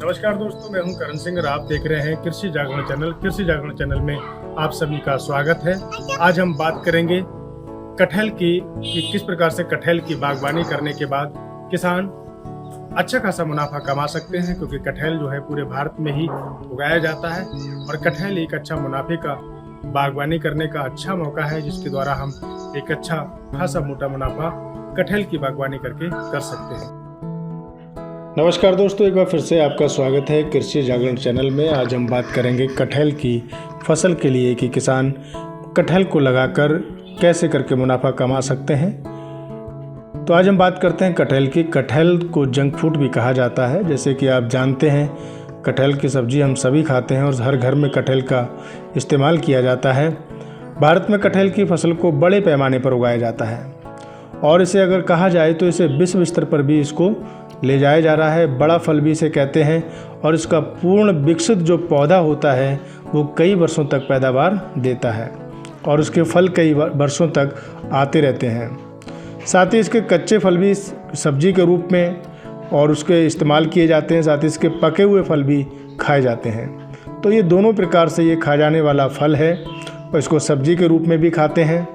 नमस्कार दोस्तों, मैं हूं करण सिंह और आप देख रहे हैं कृषि जागरण चैनल। कृषि जागरण चैनल में आप सभी का स्वागत है। आज हम बात करेंगे कटहल की कि किस प्रकार से कटहल की बागवानी करने के बाद किसान अच्छा खासा मुनाफा कमा सकते हैं, क्योंकि कटहल जो है पूरे भारत में ही उगाया जाता है और कटहल एक अच्छा मुनाफे का बागवानी करने का अच्छा मौका है, जिसके द्वारा हम एक अच्छा खासा मोटा मुनाफा कटहल की बागवानी करके कर सकते हैं। नमस्कार दोस्तों, एक बार फिर से आपका स्वागत है कृषि जागरण चैनल में। आज हम बात करेंगे कटहल की फसल के लिए कि किसान कटहल को लगाकर कैसे करके मुनाफा कमा सकते हैं। तो आज हम बात करते हैं कटहल की। कटहल को जंक फूड भी कहा जाता है। जैसे कि आप जानते हैं, कटहल की सब्ज़ी हम सभी खाते हैं और हर घर में कटहल का इस्तेमाल किया जाता है। भारत में कटहल की फसल को बड़े पैमाने पर उगाया जाता है और इसे अगर कहा जाए तो इसे विश्व स्तर पर भी इसको ले जाया जा रहा है। बड़ा फल भी इसे कहते हैं और इसका पूर्ण विकसित जो पौधा होता है वो कई वर्षों तक पैदावार देता है और उसके फल कई वर्षों तक आते रहते हैं। साथ ही इसके कच्चे फल भी सब्जी के रूप में और उसके इस्तेमाल किए जाते हैं। साथ ही इसके पके हुए फल भी खाए जाते हैं। तो ये दोनों प्रकार से ये खा जाने वाला फल है और इसको सब्जी के रूप में भी खाते हैं।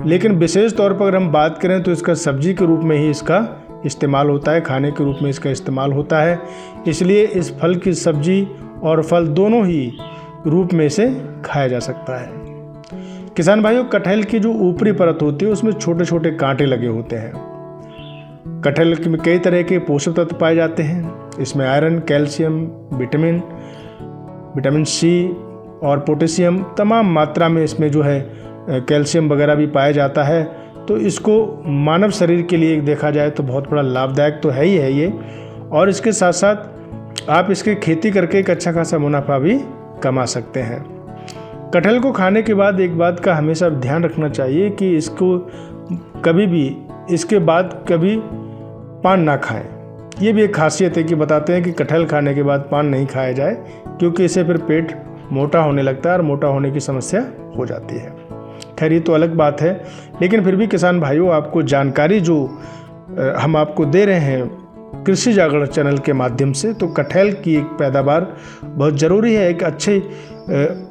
लेकिन विशेष तौर पर अगर हम बात करें तो इसका सब्जी के रूप में ही इसका इस्तेमाल होता है, खाने के रूप में इसका इस्तेमाल होता है। इसलिए इस फल की सब्जी और फल दोनों ही रूप में इसे खाया जा सकता है। किसान भाइयों, कटहल की जो ऊपरी परत होती है उसमें छोटे छोटे कांटे लगे होते हैं। कटहल में कई तरह के पोषक तत्व पाए जाते हैं। इसमें आयरन, कैल्शियम, विटामिन सी और पोटेशियम तमाम मात्रा में इसमें जो है कैल्शियम वगैरह भी पाया जाता है। तो इसको मानव शरीर के लिए देखा जाए तो बहुत बड़ा लाभदायक तो है ही है ये। और इसके साथ साथ आप इसकी खेती करके एक अच्छा खासा मुनाफा भी कमा सकते हैं। कटहल को खाने के बाद एक बात का हमेशा ध्यान रखना चाहिए कि इसको कभी भी इसके बाद कभी पान ना खाएं। ये भी एक खासियत है कि बताते हैं कि कटहल खाने के बाद पान नहीं खाया जाए, क्योंकि इससे फिर पेट मोटा होने लगता है और मोटा होने की समस्या हो जाती है। खैर, ये तो अलग बात है, लेकिन फिर भी किसान भाइयों, आपको जानकारी जो हम आपको दे रहे हैं कृषि जागरण चैनल के माध्यम से, तो कटहल की एक पैदावार बहुत ज़रूरी है। एक अच्छे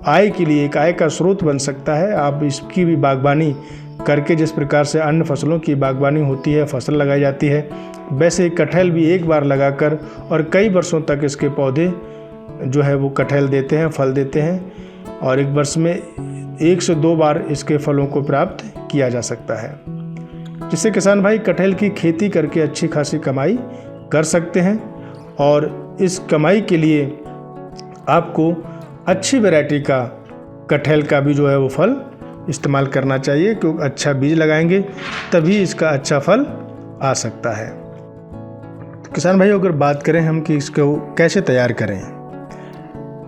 आय के लिए एक आय का स्रोत बन सकता है। आप इसकी भी बागवानी करके, जिस प्रकार से अन्य फसलों की बागवानी होती है, फसल लगाई जाती है, वैसे कटहल भी एक बार लगाकर और कई वर्षों तक इसके पौधे जो है वो कटहल देते हैं, फल देते हैं और एक वर्ष में 1 से 2 बार इसके फलों को प्राप्त किया जा सकता है, जिससे किसान भाई कटहल की खेती करके अच्छी खासी कमाई कर सकते हैं। और इस कमाई के लिए आपको अच्छी वैरायटी का कटहल का भी जो है वो फल इस्तेमाल करना चाहिए, क्योंकि अच्छा बीज लगाएंगे तभी इसका अच्छा फल आ सकता है। तो किसान भाई, अगर बात करें हम कि इसको कैसे तैयार करें,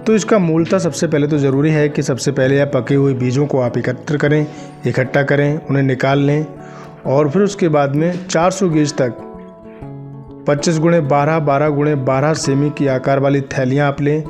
तो इसका मूलतः सबसे पहले तो ज़रूरी है कि सबसे पहले आप पके हुए बीजों को आप इकट्ठा करें, उन्हें निकाल लें और फिर उसके बाद में 400 गेज तक 25 गुणे 12, 12 गुणे 12 सेमी की आकार वाली थैलियाँ आप लें।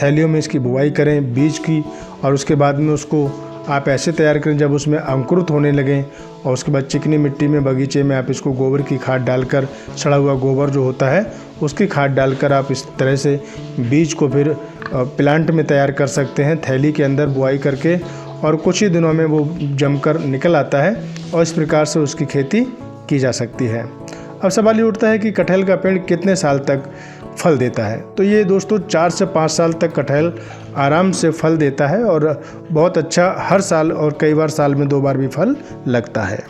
थैलियों में इसकी बुआई करें बीज की और उसके बाद में उसको आप ऐसे तैयार करें जब उसमें अंकुरित होने लगें और उसके बाद चिकनी मिट्टी में बगीचे में आप इसको गोबर की खाद डालकर, सड़ा हुआ गोबर जो होता है उसकी खाद डालकर आप इस तरह से बीज को फिर प्लांट में तैयार कर सकते हैं, थैली के अंदर बुआई करके, और कुछ ही दिनों में वो जमकर निकल आता है और इस प्रकार से उसकी खेती की जा सकती है। अब सवाल ये उठता है कि कटहल का पेड़ कितने साल तक फल देता है। तो ये दोस्तों 4 से 5 साल तक कटहल आराम से फल देता है और बहुत अच्छा हर साल और कई बार साल में 2 बार भी फल लगता है।